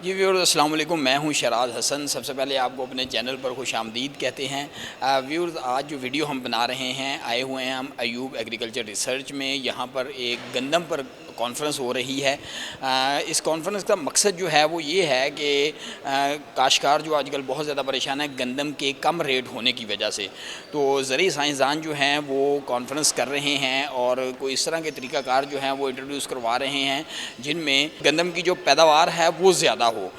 जी viewers अस्सलाम वालेकुम, मैं हूं शराज हसन। सबसे पहले आपको अपने चैनल पर खुशामदीद कहते हैं। व्यूअर्स, आज जो वीडियो हम बना रहे हैं, आए हुए हैं हम अयूब एग्रीकल्चर रिसर्च में। यहाँ पर एक गंदम पर कॉन्फ्रेंस हो रही है। इस कॉन्फ्रेंस का मकसद जो है वो ये है कि काश्तकार जो आजकल बहुत ज़्यादा परेशान है गंदम के कम रेट होने की वजह से, तो ज़रिए साइंसदान जो हैं वो कॉन्फ्रेंस कर रहे हैं और कोई इस तरह के तरीक़ाकार जो हैं वो इंट्रोड्यूस करवा रहे हैं जिनमें गंदम की जो पैदावार है वो ज़्यादा हो।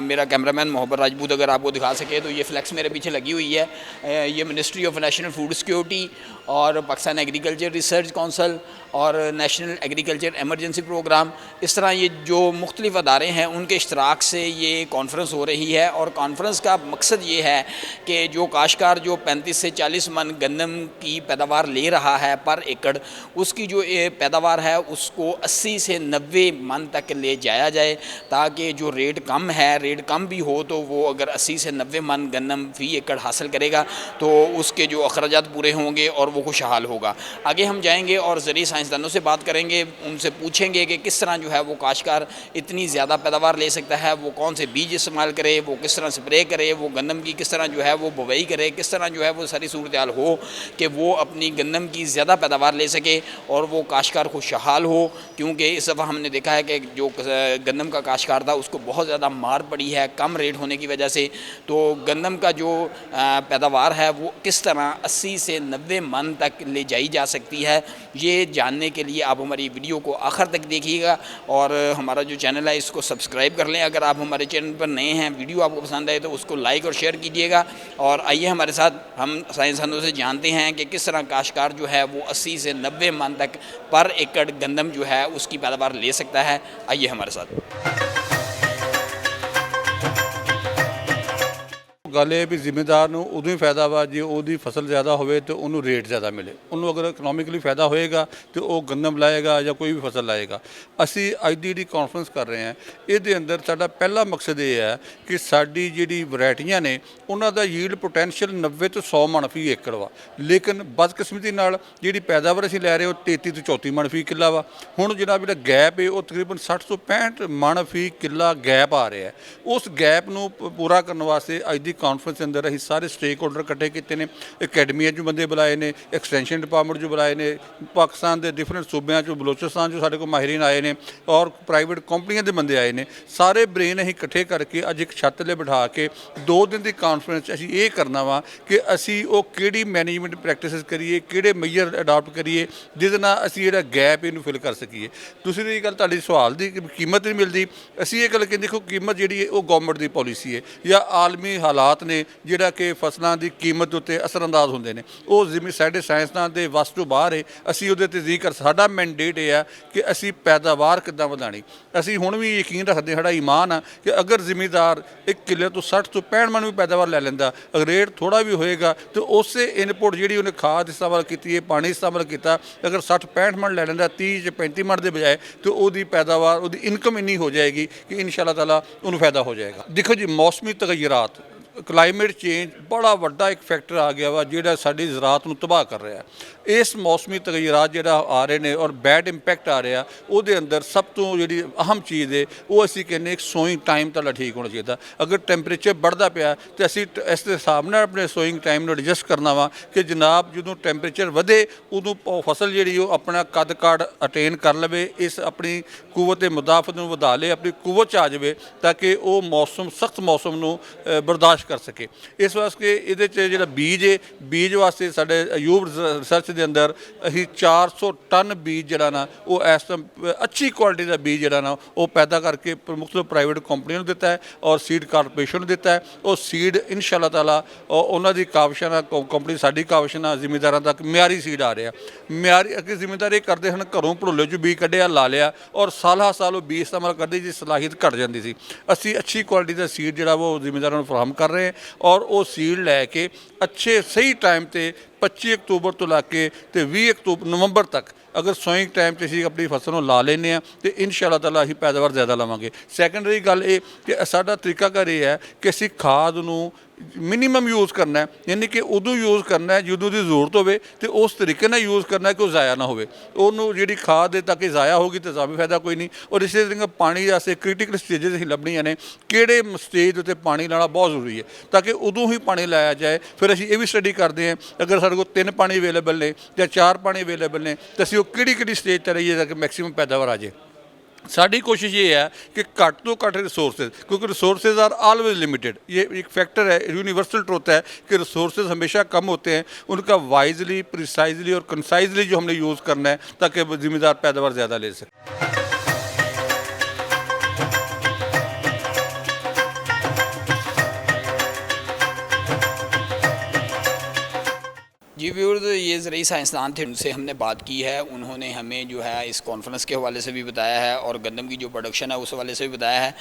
मेरा कैमरामैन मोहब्बत राजपूत अगर आपको दिखा सके तो ये फ्लैक्स मेरे पीछे लगी हुई है। ये ministry of national food security और पाकिस्तान एग्रीकल्चर रिसर्च काउंसिल और नेशनल एग्रीकल्चर एमरजेंसी प्रोग्राम, इस तरह ये जो मुख्तलिफ अदारे हैं उनके इश्तराक से ये कॉन्फ्रेंस हो रही है। और कॉन्फ्रेंस का मकसद ये है कि जो काश्तकार जो 35 से 40 मन गंदम की पैदावार ले रहा है पर एकड़, उसकी जो पैदावार है उसको 80 से 90 मन तक ले जाया जाए, ताकि जो रेट कम है, रेट कम भी हो तो वो अगर 80 से 90 मन गंदम फ़ी एकड़ हासिल करेगा तो उसके जो अखराजात पूरे होंगे और वो खुशहाल होगा। आगे हम जाएंगे और ज़रिए साइंसदानों से बात करेंगे, उनसे पूछेंगे कि किस तरह जो है वो काश्तकार इतनी ज़्यादा पैदावार ले सकता है, वो कौन से बीज इस्तेमाल करे, वो किस तरह स्प्रे करे, वो गंदम की किस तरह जो है वो बुवाई करे, किस तरह जो है वो सारी सूरत हाल हो कि वो अपनी गंदम की ज़्यादा पैदावार ले सके और वो काश्तकार खुशहाल हो। क्योंकि इस दफ़ा हमने देखा है कि जो गंदम का काश्तकार था उसको बहुत ज़्यादा मार पड़ी है कम रेट होने की वजह से। तो गंदम का जो पैदावार है वो किस तरह 80 से 90 मन तक ले जाई जा सकती है, ये जानने के लिए आप हमारी वीडियो को आखिर तक देखिएगा और हमारा जो चैनल है इसको सब्सक्राइब कर लें। अगर आप हमारे चैनल पर नए हैं, वीडियो आपको पसंद आए तो उसको लाइक और शेयर कीजिएगा। और आइए हमारे साथ हम साइंसदानों से जानते हैं कि किस तरह काश्तकार जो है वो 80 से 90 मन तक पर एकड़ गंदम जो है उसकी पैदावार ले सकता है। आइए हमारे साथ। ਗੱਲ ਇਹ ਵੀ ਜ਼ਿਮੀਂਦਾਰ ਨੂੰ ਉਦੋਂ ਹੀ ਫਾਇਦਾ ਵਾ ਜੇ ਉਹਦੀ ਫਸਲ ਜ਼ਿਆਦਾ ਹੋਵੇ ਤੇ ਉਹਨੂੰ ਰੇਟ ਜ਼ਿਆਦਾ ਮਿਲੇ। ਉਹਨੂੰ ਅਗਰ ਇਕਨੋਮਿਕਲੀ ਫਾਇਦਾ ਹੋਏਗਾ ਤੇ ਉਹ ਗੰਦਮ ਲਾਏਗਾ ਜਾਂ ਕੋਈ ਵੀ ਫਸਲ ਲਾਏਗਾ। ਅਸੀਂ ਅੱਜ ਦੀ ਜਿਹੜੀ ਕਾਨਫਰੰਸ ਕਰ ਰਹੇ ਹਾਂ ਇਹਦੇ ਅੰਦਰ ਸਾਡਾ ਪਹਿਲਾ ਮਕਸਦ ਇਹ ਹੈ ਕਿ ਸਾਡੀ ਜਿਹੜੀ ਵੈਰਾਈਟੀਆਂ ਨੇ ਉਹਨਾਂ ਦਾ ਯੀਲਡ ਪੋਟੈਂਸ਼ੀਅਲ 90 ਤੋਂ 100 ਮਣ ਫੀ ਏਕੜ ਵਾ, ਲੇਕਿਨ ਬਦਕਿਸਮਤੀ ਨਾਲ ਜਿਹੜੀ ਪੈਦਾਵਾਰ ਅਸੀਂ ਲੈ ਰਹੇ ਉਹ 33 ਤੋਂ 34 ਮਣ ਫੀ ਕਿੱਲਾ ਵਾ। ਹੁਣ ਜਿਹੜਾ ਗੈਪ ਹੈ ਉਹ ਤਕਰੀਬਨ 60 ਤੋਂ 65 ਮਣ ਫੀ ਕਿੱਲਾ ਗੈਪ ਆ ਰਿਹਾ ਹੈ। ਉਸ ਗੈਪ ਨੂੰ ਪੂਰਾ ਕਰਨ ਵਾਸਤੇ ਅੱਜ ਦੀ ਕਾਨਫਰੰਸ ਦੇ ਅੰਦਰ ਅਸੀਂ ਸਾਰੇ ਸਟੇਕ ਹੋਲਡਰ ਇਕੱਠੇ ਕੀਤੇ ਨੇ। ਅਕੈਡਮੀਆਂ 'ਚੋਂ ਬੰਦੇ ਬੁਲਾਏ ਨੇ, ਐਕਸਟੈਂਸ਼ਨ ਡਿਪਾਰਟਮੈਂਟ 'ਚੋਂ ਬੁਲਾਏ ਨੇ, ਪਾਕਿਸਤਾਨ ਦੇ ਡਿਫਰੈਂਟ ਸੂਬਿਆਂ 'ਚੋਂ, ਬਲੋਚਿਸਤਾਨ 'ਚੋਂ ਸਾਡੇ ਕੋਲ ਮਾਹਿਰੀਨ ਆਏ ਨੇ ਔਰ ਪ੍ਰਾਈਵੇਟ ਕੰਪਨੀਆਂ ਦੇ ਬੰਦੇ ਆਏ ਨੇ। ਸਾਰੇ ਬ੍ਰੇਨ ਅਸੀਂ ਇਕੱਠੇ ਕਰਕੇ ਅੱਜ ਇੱਕ ਛੱਤ 'ਤੇ ਬਿਠਾ ਕੇ 2 ਦਿਨ ਦੀ ਕਾਨਫਰੰਸ ਅਸੀਂ ਇਹ ਕਰਨਾ ਵਾ ਕਿ ਅਸੀਂ ਉਹ ਕਿਹੜੀ ਮੈਨੇਜਮੈਂਟ ਪ੍ਰੈਕਟਿਸਿਸ ਕਰੀਏ, ਕਿਹੜੇ ਮੇਜਰ ਅਡਾਪਟ ਕਰੀਏ ਜਿਹਦੇ ਨਾਲ ਅਸੀਂ ਜਿਹੜਾ ਗੈਪ ਇਹਨੂੰ ਫਿਲ ਕਰ ਸਕੀਏ। ਦੂਸਰੀ ਗੱਲ ਤੁਹਾਡੀ ਸਵਾਲ ਦੀ ਕੀਮਤ ਨਹੀਂ ਮਿਲਦੀ, ਅਸੀਂ ਇਹ ਗੱਲ ਕਹਿੰਦੇ ਦੇਖੋ ਕੀਮਤ ਜਿਹੜੀ ਹੈ ਉਹ ਗੌਰਮੈਂਟ ਦੀ ਪੋਲਿਸੀ ਹੈ ਜਾਂ ਆਲਮੀ ਹਾਲਾਤ ਨੇ ਜਿਹੜਾ ਕਿ ਫਸਲਾਂ ਦੀ ਕੀਮਤ ਉੱਤੇ ਅਸਰਅੰਦਾਜ਼ ਹੁੰਦੇ ਨੇ, ਉਹ ਸਾਡੇ ਸਾਇੰਸਦਾਨ ਦੇ ਵੱਸ ਤੋਂ ਬਾਹਰ ਹੈ। ਅਸੀਂ ਉਹਦੇ 'ਤੇ ਜ਼ਿਕਰ ਸਾਡਾ ਮੈਂਡੇਟ ਇਹ ਆ ਕਿ ਅਸੀਂ ਪੈਦਾਵਾਰ ਕਿੱਦਾਂ ਵਧਾਉਣੀ। ਅਸੀਂ ਹੁਣ ਵੀ ਯਕੀਨ ਰੱਖਦੇ, ਸਾਡਾ ਈਮਾਨ ਆ ਕਿ ਅਗਰ ਜ਼ਿਮੀਂਦਾਰ ਇੱਕ ਕਿੱਲੇ ਤੋਂ 60 ਤੋਂ 65 ਮਣ ਵੀ ਪੈਦਾਵਾਰ ਲੈ ਲੈਂਦਾ, ਅਗਰ ਰੇਟ ਥੋੜ੍ਹਾ ਵੀ ਹੋਏਗਾ ਤਾਂ ਉਸੇ ਇਨਪੁੱਟ ਜਿਹੜੀ ਉਹਨੇ ਖਾਦ ਇਸਤੇਮਾਲ ਕੀਤੀ ਹੈ, ਪਾਣੀ ਇਸਤੇਮਾਲ ਕੀਤਾ, ਅਗਰ 60-65 ਮਣ ਲੈ ਲੈਂਦਾ 30 ਜਾਂ 35 ਮਣ ਦੇ ਬਜਾਏ, ਤਾਂ ਉਹਦੀ ਪੈਦਾਵਾਰ, ਉਹਦੀ ਇਨਕਮ ਇੰਨੀ ਹੋ ਜਾਏਗੀ ਕਿ ਇਨਸ਼ਾ ਤਾਲਾ ਉਹਨੂੰ ਫਾਇਦਾ ਹੋ ਜਾਏਗਾ। ਦੇਖੋ ਜੀ, ਮੌਸਮੀ ਤਗਯਰਾਤ, ਕਲਾਈਮੇਟ ਚੇਂਜ ਬੜਾ ਵੱਡਾ ਇੱਕ ਫੈਕਟਰ ਆ ਗਿਆ ਵਾ ਜਿਹੜਾ ਸਾਡੀ ਜ਼ਰਾਤ ਨੂੰ ਤਬਾਹ ਕਰ ਰਿਹਾ। ਇਸ ਮੌਸਮੀ ਤਗਯਰਾਤ ਜਿਹੜਾ ਆ ਰਹੇ ਨੇ ਔਰ ਬੈਡ ਇੰਪੈਕਟ ਆ ਰਿਹਾ, ਉਹਦੇ ਅੰਦਰ ਸਭ ਤੋਂ ਜਿਹੜੀ ਅਹਿਮ ਚੀਜ਼ ਹੈ ਉਹ ਅਸੀਂ ਕਹਿੰਦੇ ਇੱਕ ਸੋਇੰਗ ਟਾਈਮ ਤੁਹਾਡਾ ਠੀਕ ਹੋਣਾ ਚਾਹੀਦਾ। ਅਗਰ ਟੈਂਪਰੇਚਰ ਵੱਧਦਾ ਪਿਆ ਤਾਂ ਅਸੀਂ ਇਸ ਦੇ ਹਿਸਾਬ ਨਾਲ ਆਪਣੇ ਸੋਇੰਗ ਟਾਈਮ ਨੂੰ ਐਡਜਸਟ ਕਰਨਾ ਵਾ ਕਿ ਜਨਾਬ ਜਦੋਂ ਟੈਂਪਰੇਚਰ ਵਧੇ ਉਦੋਂ ਫਸਲ ਜਿਹੜੀ ਉਹ ਆਪਣਾ ਕੱਦ ਕਾਠ ਅਟੇਨ ਕਰ ਲਵੇ, ਇਸ ਆਪਣੀ ਕੁਵਤ ਮੁਦਾਫਤ ਨੂੰ ਵਧਾ ਲੇ, ਆਪਣੀ ਕੁਵਤ 'ਚ ਆ ਜਾਵੇ ਤਾਂ ਕਿ ਉਹ ਮੌਸਮ, ਸਖਤ ਮੌਸਮ ਨੂੰ ਬਰਦਾਸ਼ਤ ਕਰ ਸਕੇ। ਇਸ ਵਾਸਤੇ ਇਹਦੇ 'ਚ ਜਿਹੜਾ ਬੀਜ ਹੈ, ਬੀਜ ਵਾਸਤੇ ਸਾਡੇ ਅਯੂਬ ਰਿਸਰਚ ਦੇ ਅੰਦਰ ਅਸੀਂ 400 ਟਨ ਬੀਜ ਜਿਹੜਾ ਨਾ ਉਹ ਇਸ ਟਾਈਮ ਅੱਛੀ ਕੁਆਲਿਟੀ ਦਾ ਬੀਜ ਜਿਹੜਾ ਨਾ ਉਹ ਪੈਦਾ ਕਰਕੇ ਮੁਖਤਲਿਫ ਪ੍ਰਾਈਵੇਟ ਕੰਪਨੀਆਂ ਨੂੰ ਦਿੱਤਾ ਹੈ ਔਰ ਸੀਡ ਕਾਰਪੋਰੇਸ਼ਨ ਨੂੰ ਦਿੱਤਾ ਹੈ। ਉਹ ਸੀਡ ਇਨਸ਼ਾ ਅੱਲਾਹ ਤਾਲਾ ਉਹਨਾਂ ਦੀ ਕਾਵਿਸ਼ਾਂ ਨਾਲ, ਕੰਪਨੀ ਸਾਡੀ ਕਾਵਿਸ਼ਾਂ ਨਾਲ ਜ਼ਿਮੀਂਦਾਰਾਂ ਤੱਕ ਮਿਆਰੀ ਸੀਡ ਆ ਰਿਹਾ। ਮਿਆਰੀ ਅੱਗੇ ਜ਼ਿਮੀਂਦਾਰ ਇਹ ਕਰਦੇ ਹਨ, ਘਰੋਂ ਭੜੋਲੇ 'ਚੋਂ ਬੀਜ ਕੱਢਿਆ, ਲਾ ਲਿਆ ਔਰ ਸਾਲਾਂ ਸਾਲ ਉਹ ਬੀਜ ਇਸਤੇਮਾਲ ਕਰਦੇ ਜਿਸ ਸਲਾਹੀਅਤ ਘਟ ਜਾਂਦੀ ਸੀ। ਅਸੀਂ ਅੱਛੀ ਕੁਆਲਿਟੀ ਦਾ ਸੀਡ ਜਿਹੜਾ ਉਹ ਜ਼ਿਮੀਂਦਾਰਾਂ ਨੂੰ ਫਰਾਹਮ ਕਰ ਰਹੇ ਔਰ ਉਹ ਸੀਡ ਲੈ ਕੇ ਅੱਛੇ ਸਹੀ ਟਾਈਮ 'ਤੇ 25 ਅਕਤੂਬਰ ਤੋਂ ਲਾ ਕੇ ਤੇ 20 ਨਵੰਬਰ ਤੱਕ ਅਗਰ ਸੋਇੰਗ ਟਾਈਮ 'ਚ ਅਸੀਂ ਆਪਣੀ ਫਸਲ ਨੂੰ ਲਾ ਲੈਂਦੇ ਹਾਂ ਤਾਂ ਇਨਸ਼ਾ ਅੱਲਾਹ ਤਾਲਾ ਅਸੀਂ ਪੈਦਾਵਾਰ ਜ਼ਿਆਦਾ ਲਵਾਂਗੇ। ਸੈਕੰਡਰੀ ਗੱਲ ਇਹ ਕਿ ਸਾਡਾ ਤਰੀਕਾਕਾਰ ਇਹ ਹੈ ਕਿ ਅਸੀਂ ਖਾਦ ਨੂੰ ਮਿਨੀਮਮ ਯੂਜ਼ ਕਰਨਾ ਹੈ, ਯਾਨੀ ਕਿ ਉਦੋਂ ਯੂਜ਼ ਕਰਨਾ ਹੈ ਜਦੋਂ ਦੀ ਜ਼ਰੂਰਤ ਹੋਵੇ ਤੇ ਉਸ ਤਰੀਕੇ ਨਾਲ ਯੂਜ਼ ਕਰਨਾ ਕਿ ਉਹ ਜ਼ਾਇਆ ਨਾ ਹੋਵੇ। ਉਹਨੂੰ ਜਿਹੜੀ ਖਾਦ ਹੈ ਤਾਂ ਕਿ ਜ਼ਾਇਆ ਹੋਗੀ ਤਾਂ ਤਾਂ ਵੀ ਫਾਇਦਾ ਕੋਈ ਨਹੀਂ। ਔਰ ਇਸੇ ਤਰ੍ਹਾਂ ਪਾਣੀ ਵਾਸਤੇ ਕ੍ਰਿਟੀਕਲ ਸਟੇਜਸ ਅਸੀਂ ਲੱਭਣੀਆਂ ਨੇ, ਕਿਹੜੇ ਸਟੇਜ ਉੱਤੇ ਪਾਣੀ ਲਾਉਣਾ ਬਹੁਤ ਜ਼ਰੂਰੀ ਹੈ ਤਾਂ ਕਿ ਉਦੋਂ ਹੀ ਪਾਣੀ ਲਾਇਆ ਜਾਏ। ਫਿਰ ਅਸੀਂ ਇਹ ਵੀ ਸਟੱਡੀ ਕਰਦੇ ਹਾਂ ਅਗਰ ਸਾਡੇ ਕੋਲ 3 ਪਾਣੀ ਅਵੇਲੇਬਲ ਨੇ ਜਾਂ 4 ਪਾਣੀ ਅਵੇਲੇਬਲ ਨੇ ਤਾਂ ਅਸੀਂ ਉਹ ਕਿਹੜੀ ਸਟੇਜ 'ਤੇ ਰਹੀਏ ਤਾਂ ਕਿ ਮੈਕਸੀਮਮ ਪੈਦਾਵਾਰ ਆ ਜਾਏ। साड़ी कोशिश ये है कि घट तो घट रिसोर्सेज, क्योंकि रिसोर्सेज आर ऑलवेज लिमिटेड, ये एक फैक्टर है, यूनिवर्सल ट्रुथ है कि रिसोर्सेज हमेशा कम होते हैं, उनका वाइजली प्रिसाइजली और कंसाइजली जो हमने यूज़ करना है ताकि ज़िम्मेदार पैदावार ज़्यादा ले सकें। जी व्यूअर्स, ये ज़रूरी साइंसदान थे, उनसे हमने बात की है। उन्होंने हमें जो है इस कॉन्फ्रेंस के हवाले से भी बताया है और गंदम की जो प्रोडक्शन है उस हवाले से भी बताया है।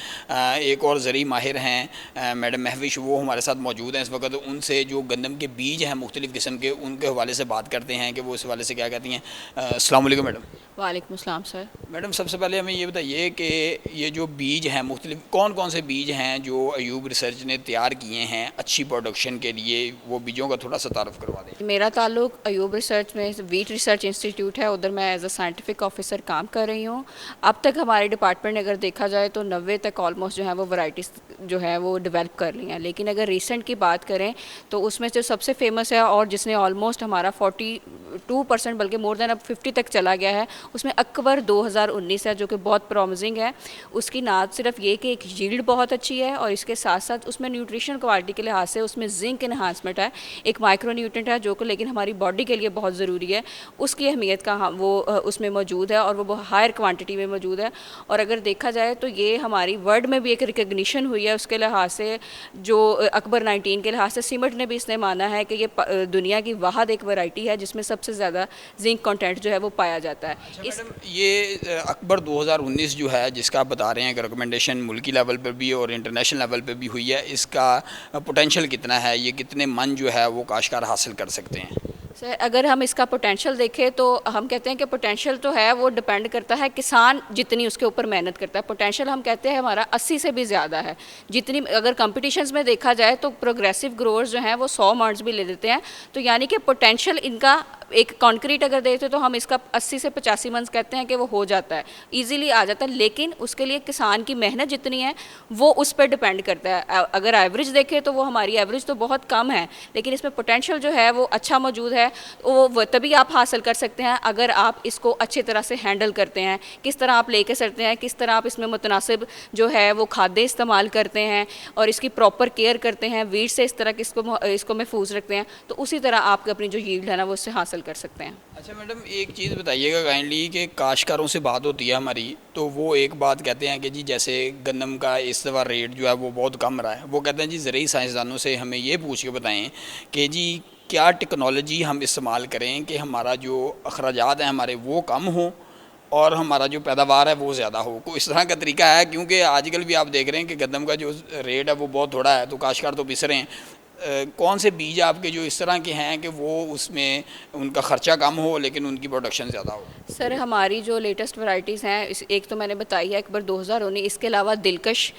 एक और ज़रूरी माहिर हैं मैडम महविश, वो हमारे साथ मौजूद हैं इस वक्त। उनसे जो गंदम के बीज हैं मुख्तलिफ़ किस्म के, उनके हवाले से बात करते हैं कि वो इस हवाले से क्या कहती हैं। अस्सलाम वालेकुम मैडम। वालेकुम अस्सलाम सर। मैडम सबसे पहले हमें ये बताइए कि ये जो बीज हैं मुख्तलिफ़ कौन कौन से बीज हैं जो अयूब रिसर्च ने तैयार किए हैं अच्छी प्रोडक्शन के लिए, वो बीजों का थोड़ा सा तारुफ करवा दें। मेरा ताल्लुक अयूब रिसर्च में वीट रिसर्च इंस्टीट्यूट है, उधर मैं एज अ साइंटिफिक ऑफिसर काम कर रही हूँ। अब तक हमारे डिपार्टमेंट ने अगर देखा जाए तो 90 तक ऑलमोस्ट जो है वो वैरायटीज़ जो है वो डेवलप कर ली हैं। लेकिन अगर रिसेंट की बात करें तो उसमें जो सबसे फेमस है और जिसने ऑलमोस्ट हमारा 42% बल्कि मोर देन अब 50 तक चला गया है, उसमें अकबर 2019 है जो कि बहुत प्रॉमिसिंग है। उसकी ना सिर्फ ये कि एक यील्ड बहुत अच्छी है और इसके साथ साथ उसमें न्यूट्रिशन क्वालिटी के लिहाज से उसमें जिंक इन्हांसमेंट है, एक माइक्रो न्यूट्रेंट है जो कि लेकिन हमारी बॉडी के लिए बहुत ज़रूरी है, उसकी अहमियत का वो उसमें मौजूद है और वो बहुत हायर क्वांटिटी में मौजूद है। और अगर देखा जाए तो ये हमारी वर्ल्ड में भी एक रिकग्निशन हुई है उसके लिहाज से, जो अकबर 19 के लिहाज से सीमेंट ने भी इसने माना है कि ये दुनिया की वाहद एक वैरायटी है जिसमें सबसे ज़्यादा जिंक कंटेंट जो है वो पाया जाता है। अच्छा ये अकबर 2019 जो है जिसका आप बता रहे हैं कि रिकमेंडेशन मुल्की लेवल पर भी और इंटरनेशनल लेवल पर भी हुई है, इसका पोटेंशियल कितना है, ये कितने मन जो है वो काश्तकार हासिल कर सकते हैं? सर अगर हम इसका पोटेंशियल देखें तो हम कहते हैं कि पोटेंशियल तो है वो डिपेंड करता है किसान जितनी उसके ऊपर मेहनत करता है। पोटेंशियल हम कहते हैं हमारा 80 से भी ज़्यादा है। जितनी अगर कंपटीशंस में देखा जाए तो प्रोग्रेसिव ग्रोअर्स जो हैं वो 100 मंड्स भी ले लेते हैं, तो यानी कि पोटेंशियल इनका एक कॉन्क्रीट अगर देखते तो हम इसका 80 से 85 मंथ्स कहते हैं कि वो हो जाता है, ईजिली आ जाता है। लेकिन उसके लिए किसान की मेहनत जितनी है वो उस पर डिपेंड करता है। अगर एवरेज देखें तो वो हमारी एवरेज तो बहुत कम है, लेकिन इसमें पोटेंशियल जो है वो अच्छा मौजूद है। वो तभी आप हासिल कर सकते हैं अगर आप इसको अच्छी तरह से हैंडल करते हैं, किस तरह आप लेके चलते हैं, किस तरह आप इसमें मुतनासिब जो है वो खाद्य इस्तेमाल करते हैं और इसकी प्रॉपर केयर करते हैं, वीट से इस तरह इसको महफूज रखते हैं, तो उसी तरह आप अपनी जो यील्ड है ना वो उससे हासिल कर सकते हैं। अच्छा मैडम एक चीज़ बताइएगा काइंडली कि काश्तकारों से बात होती है हमारी, तो वो एक बात कहते हैं कि जी जैसे गंदम का इस दफ़ा रेट जो है वो बहुत कम रहा है, वो कहते हैं जी ज़रूरी साइंसदानों से हमें ये पूछ के बताएं कि जी क्या टेक्नोलॉजी हम इस्तेमाल करें कि हमारा जो अखराजात हैं हमारे वो कम हों और हमारा जो पैदावार है वो ज़्यादा हो। कोई इस तरह का तरीका है, क्योंकि आजकल भी आप देख रहे हैं कि गंदम का जो रेट है वो बहुत थोड़ा है, तो काश्तकार तो पिस रहे हैं। कौन से बीज आपके जो इस तरह के हैं कि वो उसमें उनका ख़र्चा कम हो लेकिन उनकी प्रोडक्शन ज़्यादा हो? सर हमारी जो लेटेस्ट वैरायटीज़ हैं एक तो मैंने बताई है अकबर 2019, इसके अलावा दिलकश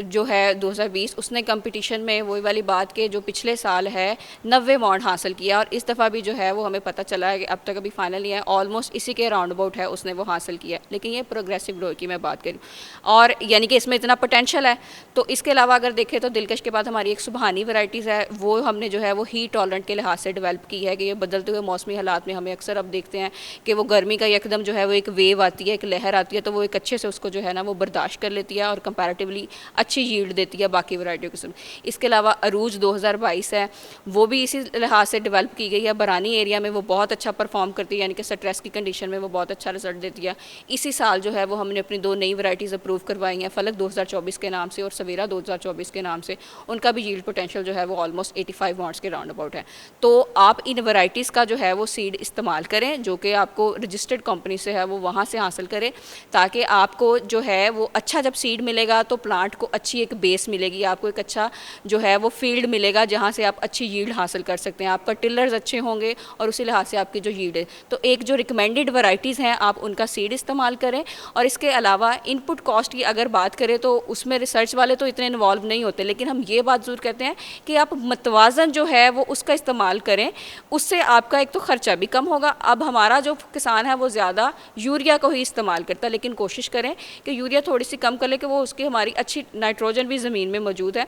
जो है 2020 उसने कंपटीशन में वही वाली बात के जो पिछले साल है 90 मॉड हासिल किया और इस दफ़ा भी जो है वो हमें पता चला है कि अब तक अभी फाइनल नहीं है, ऑलमोस्ट इसी के राउंड अबाउट है उसने वो हासिल किया। लेकिन ये प्रोग्रेसिव ग्रोथ की मैं बात करूँ और यानी कि इसमें इतना पोटेंशियल है। तो इसके अलावा अगर देखें तो दिलकश के बाद हमारी एक सुबहानी वैरायटीज़ है, वो हमने जो है वो हीट टॉलरेंट के लिहाज से डेवलप की है कि ये बदलते हुए मौसमी हालात में हमें अक्सर अब देखते हैं कि वो गर्मी का एकदम जो है वो एक वेव आती है, एक लहर आती है, तो वो एक अच्छे से उसको जो है ना वो बर्दाश्त कर लेती है और कंपैरेटिवली अच्छी यील्ड देती है बाकी वैरायटियों के साथ। इसके अलावा अरूज 2022 है, वो भी इसी लिहाज से डेवलप की गई है। बरानी एरिया में वो बहुत अच्छा परफॉर्म करती है, यानी कि स्ट्रेस की कंडीशन में वो बहुत अच्छा रिजल्ट देती है। इसी साल जो है वो हमने अपनी 2 नई वैरायटीज़ अप्रूव करवाई हैं, फलक 2024 के नाम से और सवेरा 2024 के नाम से। उनका भी यील्ड पोटेंशियल जो है वो ऑलमोस्ट 85 वॉट्स के राउंड अबाउट है। तो आप इन वैरायटीज़ का जो है वो सीड इस्तेमाल करें जो कि आपको रजिस्टर्ड कंपनी से है वो वहाँ से हासिल करें, ताकि आपको जो है वो अच्छा जब सीड मिलेगा तो प्लांट को अच्छी एक बेस मिलेगी, आपको एक अच्छा जो है वो फील्ड मिलेगा जहाँ से आप अच्छी यील्ड हासिल कर सकते हैं, आपका टिलर्स अच्छे होंगे और उसी लिहाज से आपकी जो यील्ड है। तो एक जो रिकमेंडेड वैरायटीज़ हैं आप उनका सीड इस्तेमाल करें। और इसके अलावा इनपुट कॉस्ट की अगर बात करें तो उसमें रिसर्च वाले तो इतने इन्वॉल्व नहीं होते, लेकिन हम ये बात ज़रूर कहते हैं कि आप मतवाजन जो है वो उसका इस्तेमाल करें, उससे आपका एक तो ख़र्चा भी कम होगा। अब हमारा जो किसान है वो ज़्यादा यूरिया को ही इस्तेमाल करता है, लेकिन कोशिश करें कि यूरिया थोड़ी सी कम कर ले कि वो उसकी हमारी अच्छी नाइट्रोजन भी ज़मीन में मौजूद है।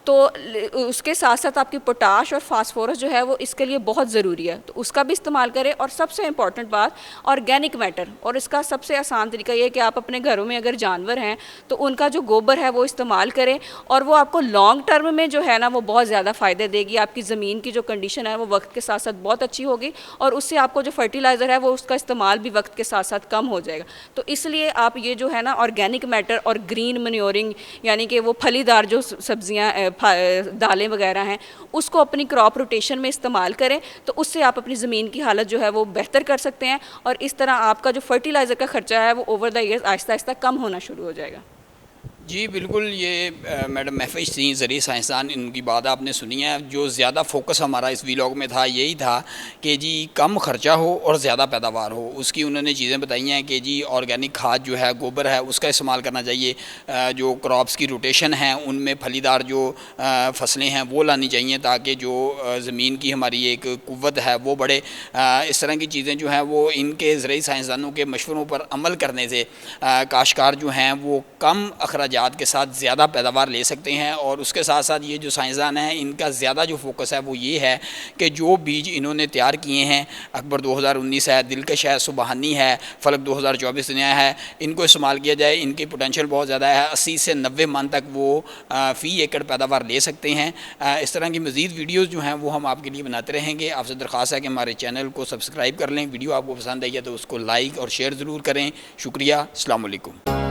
तो उसके साथ साथ आपकी पोटाश और फास्फोरस जो है वो इसके लिए बहुत ज़रूरी है, तो उसका भी इस्तेमाल करें। और सबसे इम्पॉर्टेंट बात ऑर्गेनिक मैटर, और इसका सबसे आसान तरीका ये है कि आप अपने घरों में अगर जानवर हैं तो उनका जो गोबर है वो इस्तेमाल करें, और वो आपको लॉन्ग टर्म में जो है ना वो बहुत ज़्यादा फ़ायदे देगी। आपकी ज़मीन की जो कंडीशन है वो वक्त के साथ साथ बहुत अच्छी होगी, और उससे आपको जो फर्टिलाइज़र है वो उसका इस्तेमाल भी वक्त के साथ साथ कम हो जाएगा। तो इसलिए आप ये जो है ना ऑर्गेनिक मैटर और ग्रीन मैन्योरिंग, यानी कि वो फलीदार जो सब्जियां दालें वगैरह हैं, उसको अपनी क्रॉप रोटेशन में इस्तेमाल करें, तो उससे आप अपनी ज़मीन की हालत जो है वो बेहतर कर सकते हैं। और इस तरह आपका जो फर्टिलाइज़र का खर्चा है वो over the years Aahista Aahista कम होना शुरू हो जाएगा। जी बिल्कुल, ये मैडम महफिज थी ज़रिए साइंसदान, इनकी बात आपने सुनी है। जो ज़्यादा फोकस हमारा इस व्लॉग में था यही था कि जी कम खर्चा हो और ज़्यादा पैदावार हो। उसकी उन्होंने चीज़ें बताई हैं कि जी ऑर्गेनिक खाद जो है, गोबर है, उसका इस्तेमाल करना चाहिए। जो क्रॉप्स की रोटेशन है उनमें फलीदार जो फसलें हैं वो लानी चाहिए, ताकि जो ज़मीन की हमारी एक कुव्वत है वो बढ़े। इस तरह की चीज़ें जो हैं वो इनके ज़रिए साइंसदानों के मशवरों पर अमल करने से काश्तकार जो हैं वो कम अखराजात के साथ ज़्यादा पैदावार ले सकते हैं। और उसके साथ साथ ये जो साइंसदान हैं इनका ज़्यादा जो फोकस है वो ये है कि जो बीज इन्होंने तैयार किए हैं, अकबर 2019 है, दिलकश है, सुबहानी है, फलक 2024 नया है, इनको इस्तेमाल किया जाए। इनकी पोटेंशियल बहुत ज़्यादा है, 80 से 90 मन तक वो फ़ी एकड़ पैदावार ले सकते हैं। इस तरह की मज़ीद वीडियोज़ जो हैं वो हम आपके लिए बनाते रहेंगे। आपसे दरख्वास्त है कि हमारे चैनल को सब्सक्राइब कर लें। वीडियो आपको पसंद आई है तो उसको लाइक और शेयर ज़रूर करें। शुक्रिया। अस्सलाम वालेकुम।